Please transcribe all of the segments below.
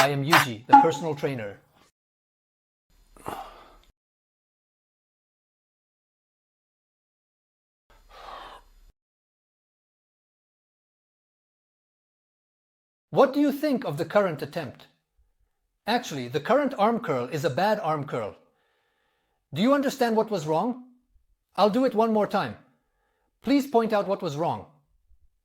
I am Yuji, the personal trainer. What do you think of the current attempt? Actually, the current arm curl is a bad arm curl. Do you understand what was wrong? I'll do it one more time. Please point out what was wrong.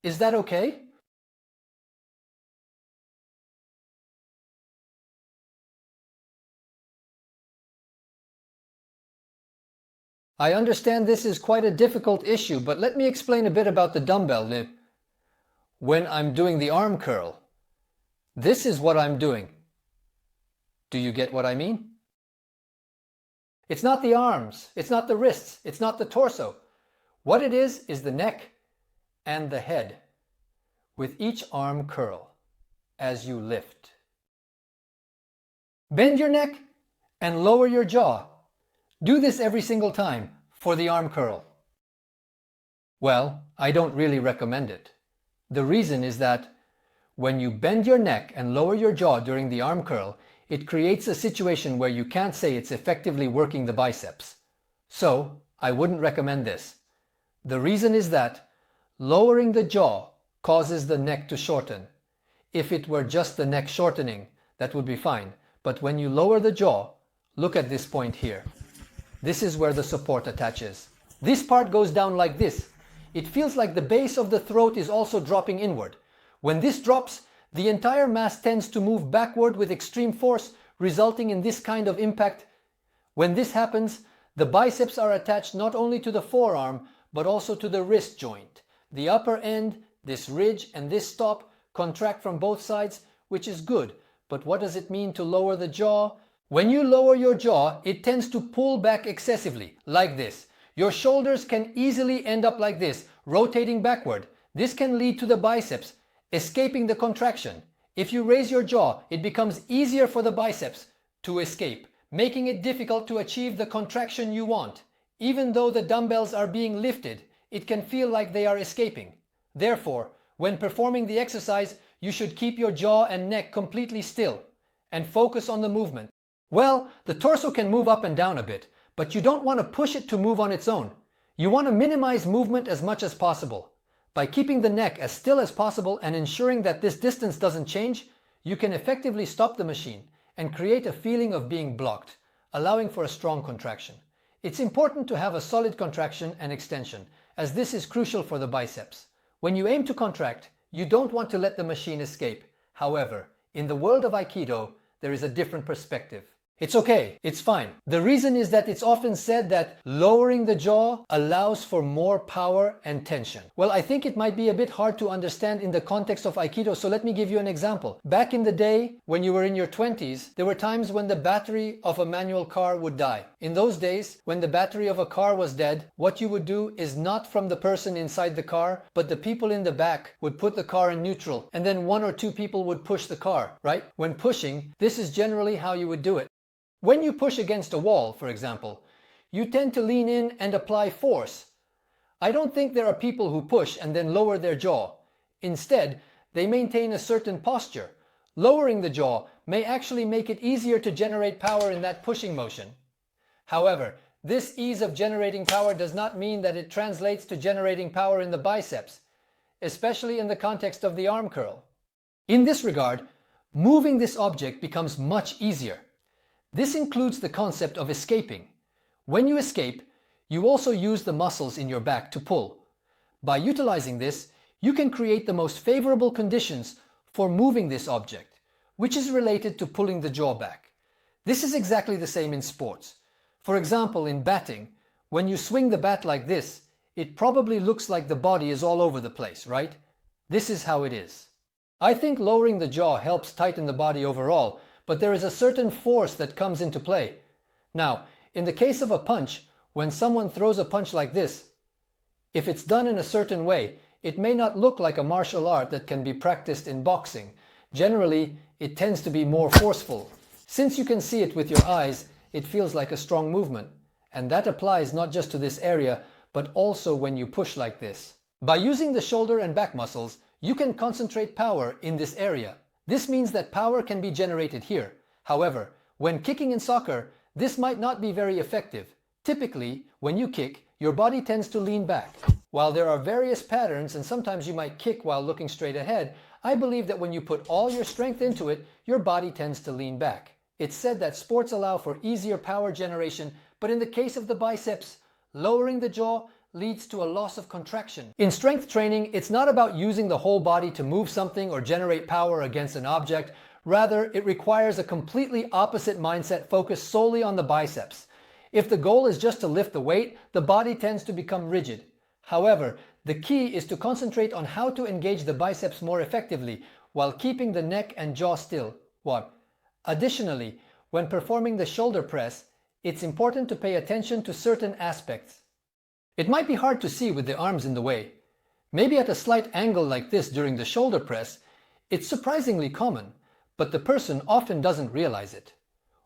Is that okay? I understand this is quite a difficult issue, but let me explain a bit about the dumbbell. When I'm doing the arm curl, this is what I'm doing. Do you get what I mean? It's not the arms, it's not the wrists, it's not the torso. What it is the neck and the head with each arm curl as you lift. Bend your neck and lower your jaw. Do this every single time for the arm curl. Well, I don't really recommend it. The reason is that when you bend your neck and lower your jaw during the arm curl, it creates a situation where you can't say it's effectively working the biceps. So, I wouldn't recommend this. The reason is that lowering the jaw causes the neck to shorten. If it were just the neck shortening, that would be fine. But when you lower the jaw, look at this point here. This is where the support attaches. This part goes down like this. It feels like the base of the throat is also dropping inward. When this drops, the entire mass tends to move backward with extreme force, resulting in this kind of impact. When this happens, the biceps are attached not only to the forearm, but also to the wrist joint. The upper end, this ridge, and this stop contract from both sides, which is good. But what does it mean to lower the jaw? When you lower your jaw, it tends to pull back excessively, like this. Your shoulders can easily end up like this, rotating backward. This can lead to the biceps escaping the contraction. If you raise your jaw, it becomes easier for the biceps to escape, making it difficult to achieve the contraction you want. Even though the dumbbells are being lifted, it can feel like they are escaping. Therefore, when performing the exercise, you should keep your jaw and neck completely still and focus on the movement. Well, the torso can move up and down a bit, but you don't want to push it to move on its own. You want to minimize movement as much as possible. By keeping the neck as still as possible and ensuring that this distance doesn't change, you can effectively stop the machine and create a feeling of being blocked, allowing for a strong contraction. It's important to have a solid contraction and extension, as this is crucial for the biceps. When you aim to contract, you don't want to let the machine escape. However, in the world of Aikido, there is a different perspective. It's okay, it's fine. The reason is that it's often said that lowering the jaw allows for more power and tension. Well, I think it might be a bit hard to understand in the context of Aikido, so let me give you an example. Back in the day, when you were in your 20s, there were times when the battery of a manual car would die. In those days, when the battery of a car was dead, what you would do is not from the person inside the car, but the people in the back would put the car in neutral, and then 1 or 2 people would push the car, right? When pushing, this is generally how you would do it. When you push against a wall, for example, you tend to lean in and apply force. I don't think there are people who push and then lower their jaw. Instead, they maintain a certain posture. Lowering the jaw may actually make it easier to generate power in that pushing motion. However, this ease of generating power does not mean that it translates to generating power in the biceps, especially in the context of the arm curl. In this regard, moving this object becomes much easier. This includes the concept of escaping. When you escape, you also use the muscles in your back to pull. By utilizing this, you can create the most favorable conditions for moving this object, which is related to pulling the jaw back. This is exactly the same in sports. For example, in batting, when you swing the bat like this, it probably looks like the body is all over the place, right? This is how it is. I think lowering the jaw helps tighten the body overall, but there is a certain force that comes into play. Now, in the case of a punch, when someone throws a punch like this, if it's done in a certain way, it may not look like a martial art that can be practiced in boxing. Generally, it tends to be more forceful. Since you can see it with your eyes, it feels like a strong movement. And that applies not just to this area, but also when you push like this. By using the shoulder and back muscles, you can concentrate power in this area. This means that power can be generated here. However, when kicking in soccer, this might not be very effective. Typically, when you kick, your body tends to lean back. While there are various patterns and sometimes you might kick while looking straight ahead, I believe that when you put all your strength into it, your body tends to lean back. It's said that sports allow for easier power generation, but in the case of the biceps, lowering the jaw leads to a loss of contraction. In strength training, it's not about using the whole body to move something or generate power against an object. Rather, it requires a completely opposite mindset focused solely on the biceps. If the goal is just to lift the weight, the body tends to become rigid. However, the key is to concentrate on how to engage the biceps more effectively while keeping the neck and jaw still. Additionally, when performing the shoulder press, it's important to pay attention to certain aspects. It might be hard to see with the arms in the way. Maybe at a slight angle like this during the shoulder press, it's surprisingly common, but the person often doesn't realize it.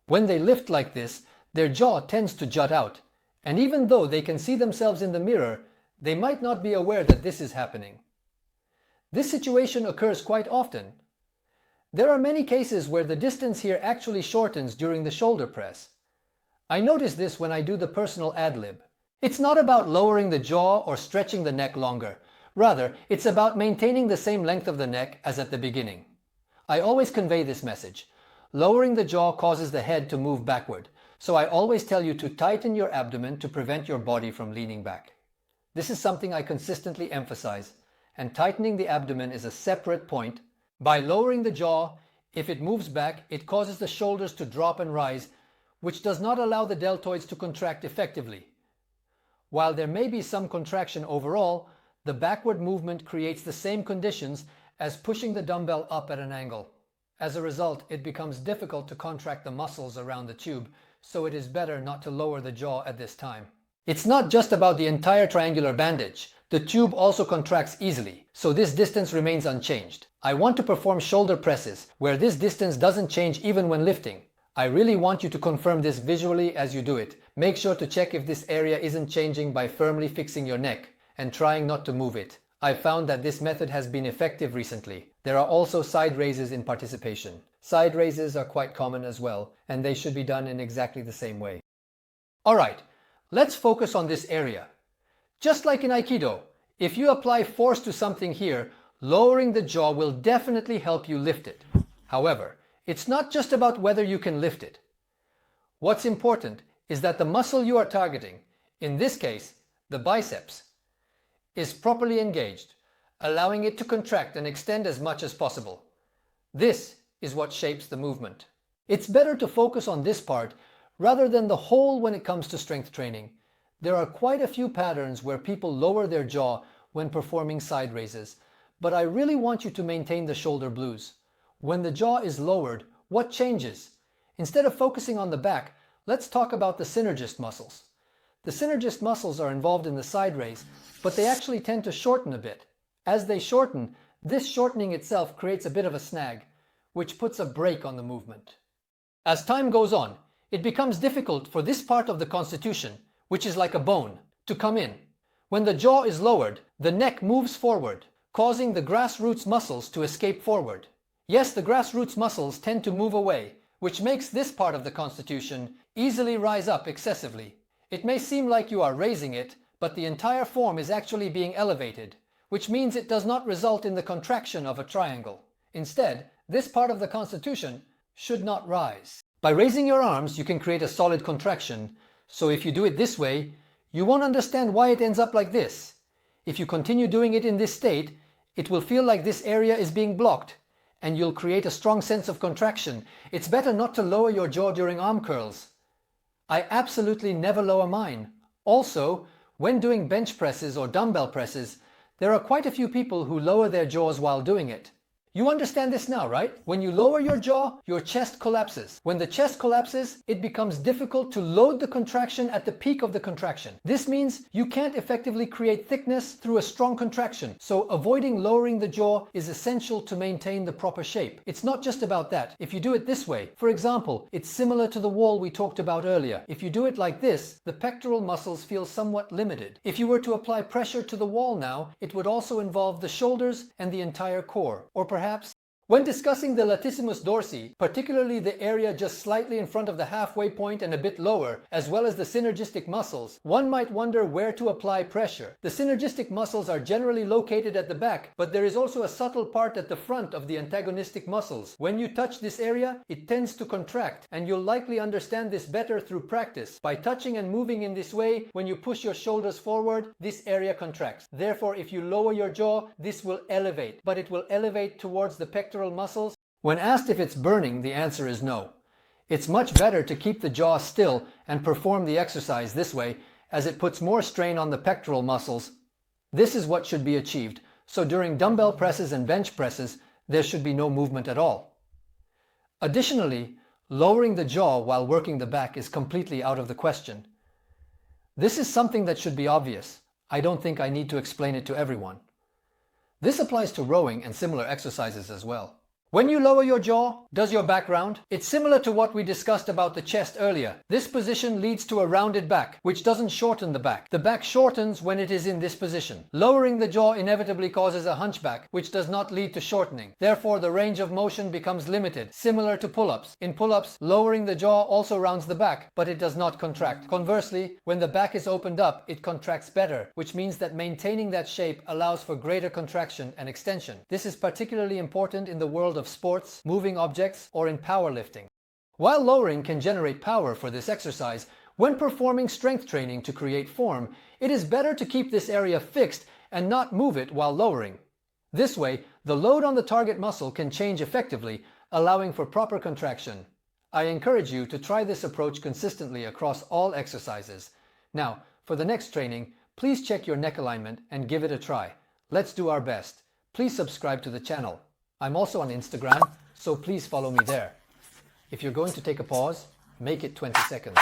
When they lift like this, their jaw tends to jut out, and even though they can see themselves in the mirror, they might not be aware that this is happening. This situation occurs quite often. There are many cases where the distance here actually shortens during the shoulder press. I notice this when I do the personal ad-lib. It's not about lowering the jaw or stretching the neck longer. Rather, it's about maintaining the same length of the neck as at the beginning. I always convey this message. Lowering the jaw causes the head to move backward, so I always tell you to tighten your abdomen to prevent your body from leaning back. This is something I consistently emphasize, and tightening the abdomen is a separate point. By lowering the jaw, if it moves back, it causes the shoulders to drop and rise, which does not allow the deltoids to contract effectively. While there may be some contraction overall, the backward movement creates the same conditions as pushing the dumbbell up at an angle. As a result, it becomes difficult to contract the muscles around the tube, so it is better not to lower the jaw at this time. It's not just about the entire triangular bandage. The tube also contracts easily, so this distance remains unchanged. I want to perform shoulder presses, where this distance doesn't change even when lifting. I really want you to confirm this visually as you do it. Make sure to check if this area isn't changing by firmly fixing your neck and trying not to move it. I've found that this method has been effective recently. There are also side raises in participation. Side raises are quite common as well, and they should be done in exactly the same way. Alright, let's focus on this area. Just like in Aikido, if you apply force to something here, lowering the jaw will definitely help you lift it. However, it's not just about whether you can lift it. What's important is that the muscle you are targeting, in this case, the biceps, is properly engaged, allowing it to contract and extend as much as possible. This is what shapes the movement. It's better to focus on this part rather than the whole when it comes to strength training. There are quite a few patterns where people lower their jaw when performing side raises, but I really want you to maintain the shoulder blues. When the jaw is lowered, what changes? Instead of focusing on the back, let's talk about the synergist muscles. The synergist muscles are involved in the side raise, but they actually tend to shorten a bit. As they shorten, this shortening itself creates a bit of a snag, which puts a brake on the movement. As time goes on, it becomes difficult for this part of the constitution, which is like a bone, to come in. When the jaw is lowered, the neck moves forward, causing the grassroots muscles to escape forward. Yes, the grassroots muscles tend to move away, which makes this part of the constitution easily rise up excessively. It may seem like you are raising it, but the entire form is actually being elevated, which means it does not result in the contraction of a triangle. Instead, this part of the constitution should not rise. By raising your arms, you can create a solid contraction, so if you do it this way, you won't understand why it ends up like this. If you continue doing it in this state, it will feel like this area is being blocked, and you'll create a strong sense of contraction. It's better not to lower your jaw during arm curls. I absolutely never lower mine. Also, when doing bench presses or dumbbell presses, there are quite a few people who lower their jaws while doing it. You understand this now, right? When you lower your jaw, your chest collapses. When the chest collapses, it becomes difficult to load the contraction at the peak of the contraction. This means you can't effectively create thickness through a strong contraction, so avoiding lowering the jaw is essential to maintain the proper shape. It's not just about that. If you do it this way, for example, it's similar to the wall we talked about earlier. If you do it like this, the pectoral muscles feel somewhat limited. If you were to apply pressure to the wall now, it would also involve the shoulders and the entire core, or perhaps When discussing the latissimus dorsi, particularly the area just slightly in front of the halfway point and a bit lower, as well as the synergistic muscles, one might wonder where to apply pressure. The synergistic muscles are generally located at the back, but there is also a subtle part at the front of the antagonistic muscles. When you touch this area, it tends to contract, and you'll likely understand this better through practice. By touching and moving in this way, when you push your shoulders forward, this area contracts. Therefore, if you lower your jaw, this will elevate, but it will elevate towards the pectoral muscles. When asked if it's burning, the answer is no. It's much better to keep the jaw still and perform the exercise this way, as it puts more strain on the pectoral muscles. This is what should be achieved, so during dumbbell presses and bench presses, there should be no movement at all. Additionally, lowering the jaw while working the back is completely out of the question. This is something that should be obvious. I don't think I need to explain it to everyone. This applies to rowing and similar exercises as well. When you lower your jaw, does your back round? It's similar to what we discussed about the chest earlier. This position leads to a rounded back, which doesn't shorten the back. The back shortens when it is in this position. Lowering the jaw inevitably causes a hunchback, which does not lead to shortening. Therefore, the range of motion becomes limited, similar to pull-ups. In pull-ups, lowering the jaw also rounds the back, but it does not contract. Conversely, when the back is opened up, it contracts better, which means that maintaining that shape allows for greater contraction and extension. This is particularly important in the world of sports, moving objects, or in powerlifting. While lowering can generate power for this exercise, when performing strength training to create form, it is better to keep this area fixed and not move it while lowering. This way, the load on the target muscle can change effectively, allowing for proper contraction. I encourage you to try this approach consistently across all exercises. Now, for the next training, please check your neck alignment and give it a try. Let's do our best. Please subscribe to the channel. I'm also on Instagram, so please follow me there. If you're going to take a pause, make it 20 seconds.